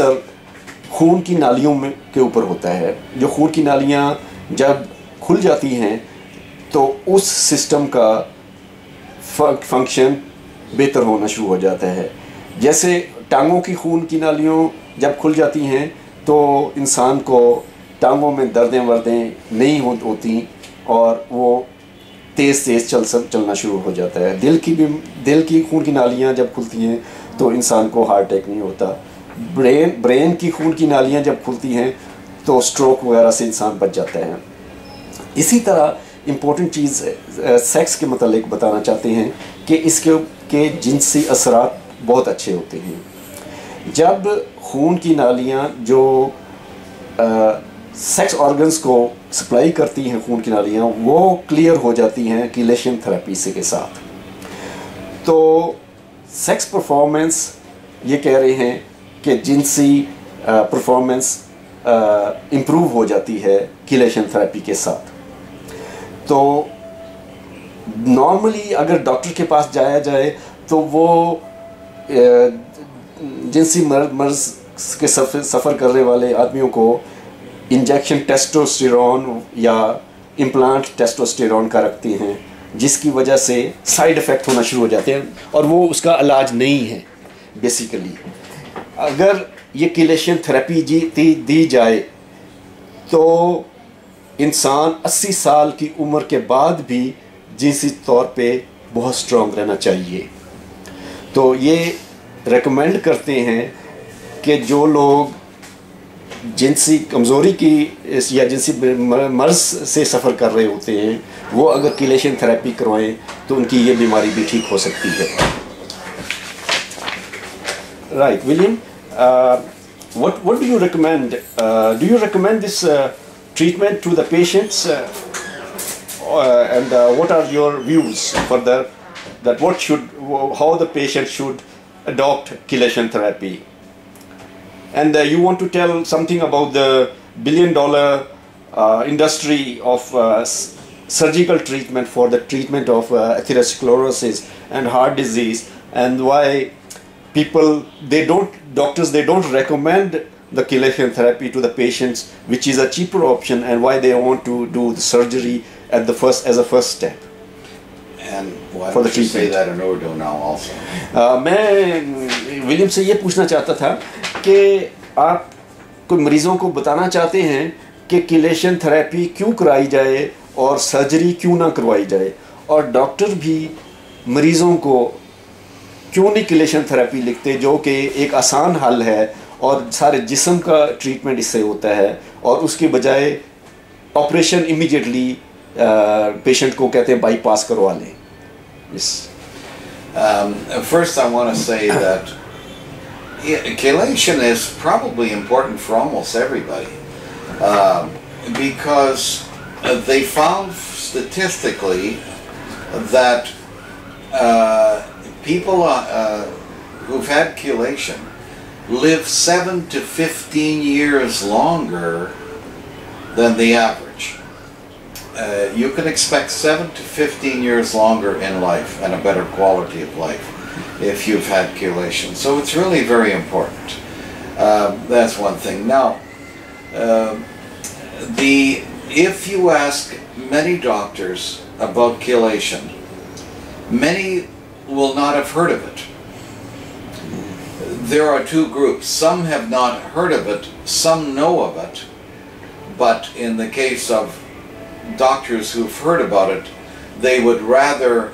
असर खून की नालियों में के ऊपर होता है। जो खून की नालियाँ जब खुल जाती हैं तो उस सिस्टम का फंक्शन बेहतर होना शुरू हो जाता है। जैसे टांगों की खून की नालियों जब खुल जाती हैं तो इंसान को टांगों में दर्दें वर्दें नहीं होती और वो तेज़ चलना शुरू हो जाता है। दिल की खून की नालियाँ जब खुलती हैं तो इंसान को हार्ट अटैक नहीं होता। ब्रेन की खून की नालियाँ जब खुलती हैं तो स्ट्रोक वगैरह से इंसान बच जाता है। इसी तरह इम्पोर्टेंट चीज़ सेक्स के मतलब बताना चाहते हैं कि इसके जिनसी असरात बहुत अच्छे होते हैं। जब खून की नालियाँ जो सेक्स ऑर्गन्स को सप्लाई करती हैं, खून की नालियाँ वो क्लियर हो जाती हैं कीलेशन थेरेपी से के साथ, तो सेक्स परफॉर्मेंस ये कह रहे हैं कि जिनसी परफॉर्मेंस इम्प्रूव हो जाती है कीलेशन थेरेपी के साथ। तो नॉर्मली अगर डॉक्टर के पास जाया जाए तो वो जिनसी मर्ज के सफ़र करने वाले आदमियों को इंजेक्शन टेस्टोस्टेरोन या इम्प्लांट टेस्टोस्टेरोन का रखते हैं, जिसकी वजह से साइड इफ़ेक्ट होना शुरू हो जाते हैं और वो उसका इलाज नहीं है। बेसिकली अगर ये कीलेशन थेरेपी दी जाए तो इंसान 80 साल की उम्र के बाद भी जिनसी तौर पे बहुत स्ट्रॉन्ग रहना चाहिए। तो ये रेकमेंड करते हैं कि जो लोग जिनसी कमज़ोरी की या जिनसी मर्ज से सफ़र कर रहे होते हैं वो अगर कीलेशन थेरेपी करवाएं तो उनकी ये बीमारी भी ठीक हो सकती है। Right William, what do you recommend? Do you recommend this treatment to the patients, and what are your views for that how the patient should adopt chelation therapy? And you want to tell something about the billion-dollar industry of surgical treatment for the treatment of atherosclerosis and heart disease, and why doctors don't recommend the chelation therapy to the patients, which is a cheaper option, and why they want to do the surgery as a first step. And why don't you say that in Urdu now also? मैं William से ये पूछना चाहता था कि आप कोई मरीज़ों को बताना चाहते हैं कि कीलेशन थेरेपी क्यों कराई जाए और सर्जरी क्यों ना करवाई जाए, और डॉक्टर भी मरीज़ों को क्यों नहीं कीलेशन थेरेपी लिखते जो कि एक आसान हल है और सारे जिस्म का ट्रीटमेंट इससे होता है, और उसके बजाय ऑपरेशन इमीडिएटली पेशेंट को कहते हैं बाईपास करवा लें। First I want to say that chelation is probably important for almost everybody, because they found statistically that people who've had chelation live 7 to 15 years longer than the average. You can expect 7 to 15 years longer in life and a better quality of life if you've had chelation. So it's really very important. That's one thing. Now, if you ask many doctors about chelation, many will not have heard of it. There are two groups. Some have not heard of it, some know of it, but in the case of doctors who've heard about it, they would rather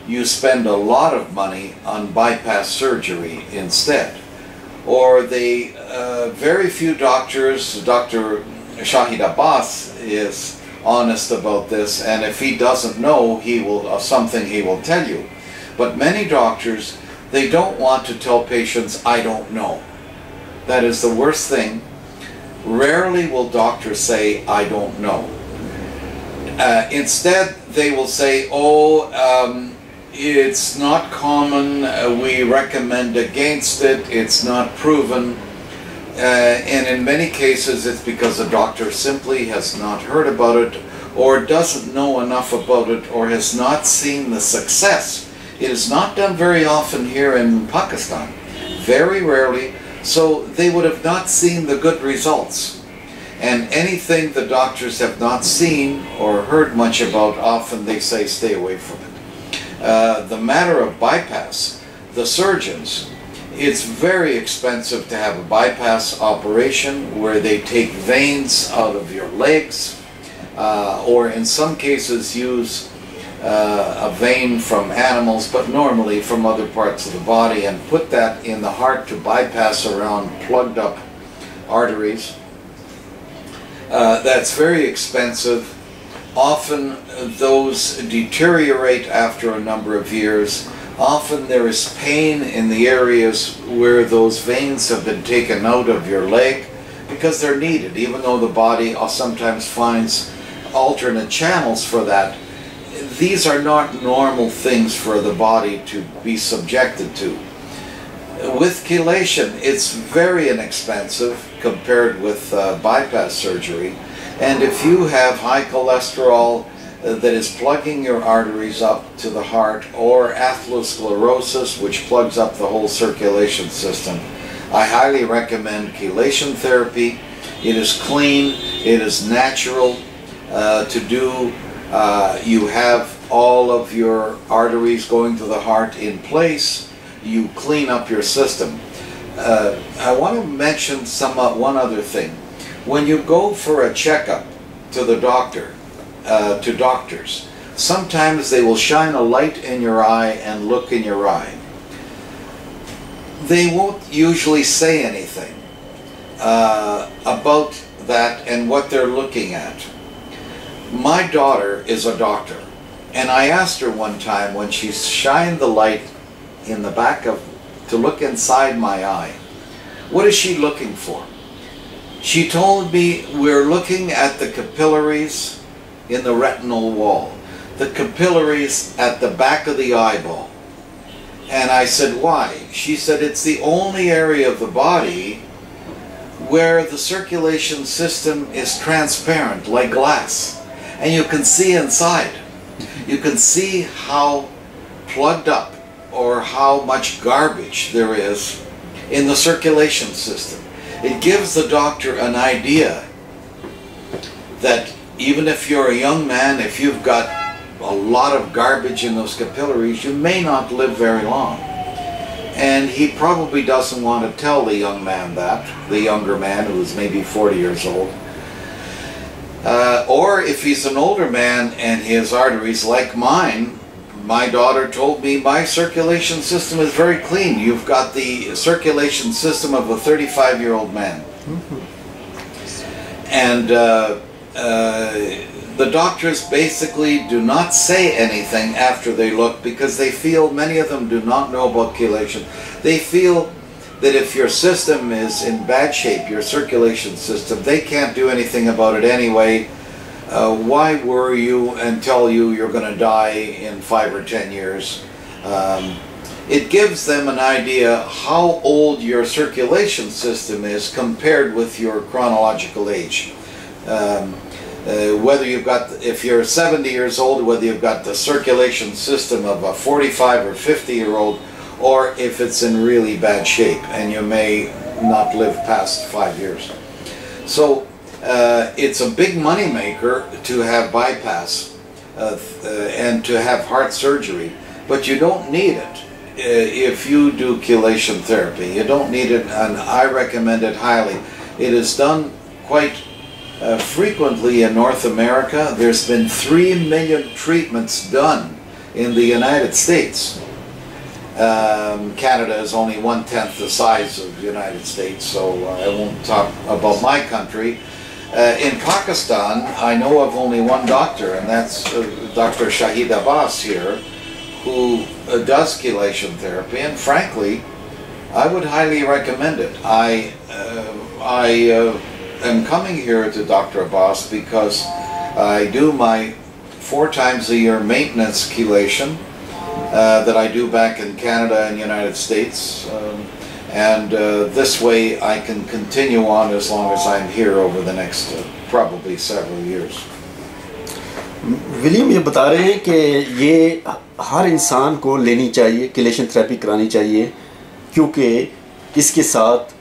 you spend a lot of money on bypass surgery instead. Or very few doctors, Dr. Shahid Abbas is honest about this, and if he doesn't know, something he will tell you. But many doctors, they don't want to tell patients, I don't know. That is the worst thing. Rarely will doctors say, I don't know. Instead, they will say, it's not common, we recommend against it, it's not proven. And in many cases, it's because the doctor simply has not heard about it, or doesn't know enough about it, or has not seen the success. It is not done very often here in Pakistan. Very rarely So they would have not seen the good results. And anything the doctors have not seen or heard much about, often they say stay away from it. The matter of bypass, the surgeons, it's very expensive to have a bypass operation where they take veins out of your legs, or in some cases use a vein from animals, but normally from other parts of the body, and put that in the heart to bypass around plugged up arteries. That's very expensive. Often those deteriorate after a number of years. Often there is pain in the areas where those veins have been taken out of your leg because they're needed, even though the body sometimes finds alternate channels for that. These are not normal things for the body to be subjected to. With chelation, it's very inexpensive compared with bypass surgery. And if you have high cholesterol that is plugging your arteries up to the heart, or atherosclerosis, which plugs up the whole circulation system, I highly recommend chelation therapy. It is clean, it is natural to do. You have all of your arteries going to the heart in place. You clean up your system. I want to mention one other thing. When you go for a checkup to the doctor, to doctors, sometimes they will shine a light in your eye and look in your eye. They won't usually say anything about that and what they're looking at. My daughter is a doctor, and I asked her one time when she shined the light in the back to look inside my eye, what is she looking for? She told me, we're looking at the capillaries in the retinal wall, the capillaries at the back of the eyeball. And I said, why? She said, it's the only area of the body where the circulation system is transparent, like glass, and you can see inside. You can see how plugged up or how much garbage there is in the circulation system. It gives the doctor an idea that even if you're a young man, if you've got a lot of garbage in those capillaries, you may not live very long. And he probably doesn't want to tell the young man that, the younger man who is maybe 40 years old. Or if he's an older man and his arteries, like mine, my daughter told me my circulation system is very clean. You've got the circulation system of a 35-year-old man. And the doctors basically do not say anything after they look, because they feel, many of them do not know about chelation. They feel that if your system is in bad shape, your circulation system, they can't do anything about it anyway. Why worry you and tell you you're going to die in 5 or 10 years? It gives them an idea how old your circulation system is compared with your chronological age. Whether you've got, if you're 70 years old, whether you've got the circulation system of a 45 or 50-year-old, or if it's in really bad shape and you may not live past 5 years. So it's a big money maker to have bypass and to have heart surgery, but you don't need it if you do chelation therapy. You don't need it, and I recommend it highly. It is done quite frequently in North America. There's been 3 million treatments done in the United States. Canada is only 1/10 the size of the United States, so I won't talk about my country. In Pakistan, I know of only one doctor, and that's Dr. Shahid Abbas here, who does chelation therapy, and frankly, I would highly recommend it. I am coming here to Dr. Abbas because I do my 4 times a year maintenance chelation that I do back in Canada and United States, and this way I can continue on as long as I'm here over the next probably several years. William ये बता रहे हैं कि ये हर इंसान को लेनी चाहिए, चेलेशन थेरेपी करानी चाहिए, क्योंकि इसके साथ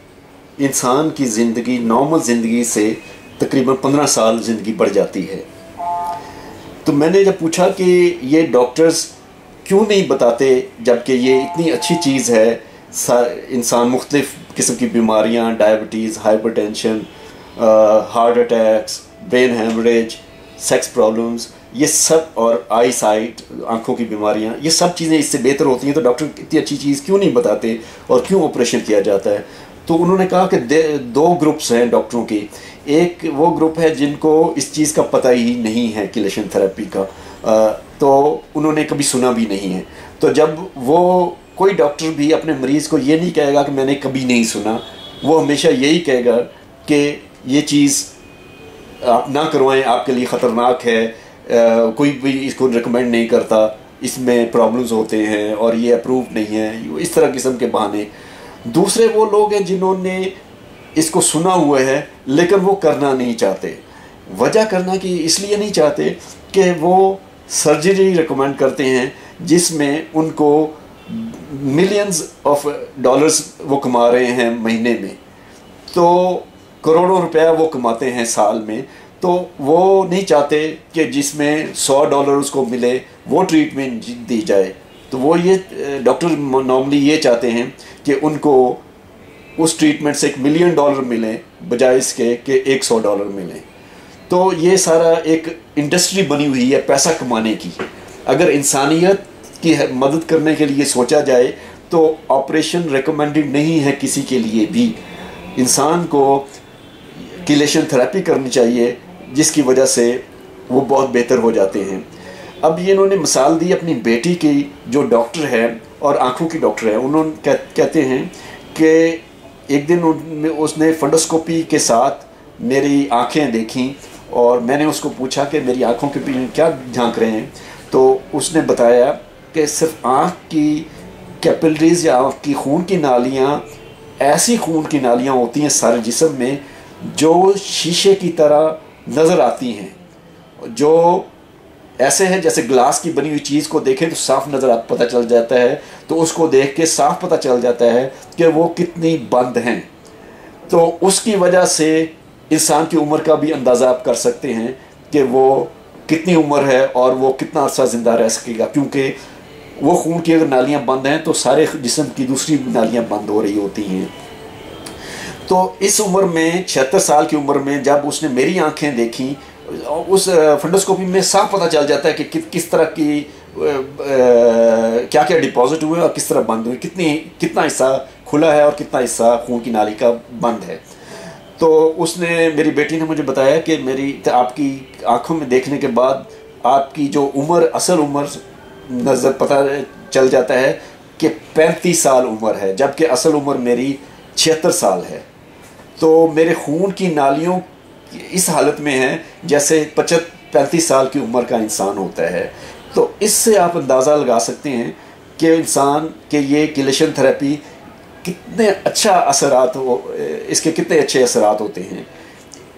इंसान की ज़िंदगी नॉर्मल ज़िंदगी से तकरीबन 15 साल ज़िंदगी बढ़ जाती है। तो मैंने जब पूछा कि ये डॉक्टर्स क्यों नहीं बताते जबकि ये इतनी अच्छी चीज़ है, इंसान मुख्तलिफ़ किस्म की बीमारियाँ, diabetes, hypertension, heart attacks, brain haemorrhage, sex problems, ये सब, और आई साइट, आँखों की बीमारियाँ, ये सब चीज़ें इससे बेहतर होती हैं, तो डॉक्टर इतनी अच्छी चीज़ क्यों नहीं बताते और क्यों ऑपरेशन किया जाता है। तो उन्होंने कहा कि दो ग्रुप्स हैं डॉक्टरों की। एक वो ग्रुप है जिनको इस चीज़ का पता ही नहीं है किलेशन थेरेपी का, तो उन्होंने कभी सुना भी नहीं है। तो जब वो कोई डॉक्टर भी अपने मरीज़ को ये नहीं कहेगा कि मैंने कभी नहीं सुना, वो हमेशा यही कहेगा कि ये चीज़ आप ना करवाएं, आपके लिए ख़तरनाक है, कोई भी इसको रिकमेंड नहीं करता, इसमें प्रॉब्लम्स होते हैं और ये अप्रूव नहीं है, इस तरह किस्म के बहाने। दूसरे वो लोग हैं जिन्होंने इसको सुना हुआ है लेकिन वो करना नहीं चाहते। वजह करना कि इसलिए नहीं चाहते कि वो सर्जरी रिकमेंड करते हैं जिसमें उनको मिलियंस ऑफ डॉलर्स वो कमा रहे हैं महीने में, तो करोड़ों रुपया वो कमाते हैं साल में। तो वो नहीं चाहते कि जिसमें $100 उसको मिले वो ट्रीटमेंट दी जाए। तो वो ये डॉक्टर नॉर्मली ये चाहते हैं कि उनको उस ट्रीटमेंट से $1 मिलियन मिले बजाय इसके कि $100 मिले। तो ये सारा एक इंडस्ट्री बनी हुई है पैसा कमाने की। अगर इंसानियत की मदद करने के लिए सोचा जाए तो ऑपरेशन रिकमेंडेड नहीं है किसी के लिए भी। इंसान को किलेशन थेरेपी करनी चाहिए जिसकी वजह से वो बहुत बेहतर हो जाते हैं। अब ये इन्होंने मिसाल दी अपनी बेटी की, जो डॉक्टर है और आँखों की डॉक्टर है। उन्होंने कहते हैं कि एक दिन उसने फंडोस्कोपी के साथ मेरी आँखें देखीं और मैंने उसको पूछा कि मेरी आँखों के पीछे क्या झांक रहे हैं। तो उसने बताया कि सिर्फ आँख की कैपिलरीज या आँख की खून की नालियाँ, ऐसी खून की नालियाँ होती हैं सारे जिस्म में जो शीशे की तरह नज़र आती हैं, जो ऐसे हैं जैसे ग्लास की बनी हुई चीज़ को देखें तो साफ नज़र पता चल जाता है, तो उसको देख के साफ पता चल जाता है कि वो कितनी बंद हैं। तो उसकी वजह से इंसान की उम्र का भी अंदाज़ा आप कर सकते हैं कि वो कितनी उम्र है और वो कितना अर्सा ज़िंदा रह सकेगा, क्योंकि वो खून की अगर नालियाँ बंद हैं तो सारे जिस्म की दूसरी नालियाँ बंद हो रही होती हैं। तो इस उम्र में 76 साल की उम्र में जब उसने मेरी आंखें देखी, उस फंडोस्कोपी में साफ पता चल जाता है कि किस तरह की क्या क्या डिपॉजिट हुए और किस तरह बंद हुए, कितना हिस्सा खुला है और कितना हिस्सा खून की नाली का बंद है। तो उसने, मेरी बेटी ने मुझे बताया कि आपकी आंखों में देखने के बाद आपकी जो उम्र, असल उम्र नज़र पता चल जाता है कि 35 साल उम्र है, जबकि असल उम्र मेरी 76 साल है। तो मेरे खून की नालियों इस हालत में हैं जैसे 35 साल की उम्र का इंसान होता है। तो इससे आप अंदाज़ा लगा सकते हैं कि इंसान के ये किलेशन थेरेपी कितने अच्छा असरात हो, इसके कितने अच्छे असरात होते हैं।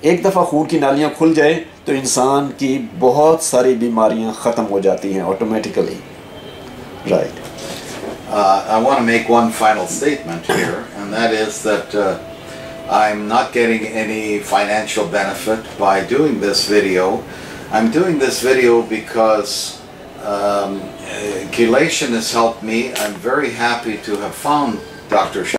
एक दफ़ा खून की नालियाँ खुल जाए तो इंसान की बहुत सारी बीमारियाँ ख़त्म हो जाती हैं automatically. Right. I want to make one final statement here, and that is that I'm not getting any financial benefit by doing this video. I'm doing this video because Chelation has helped me. I'm very happy to have found Dr.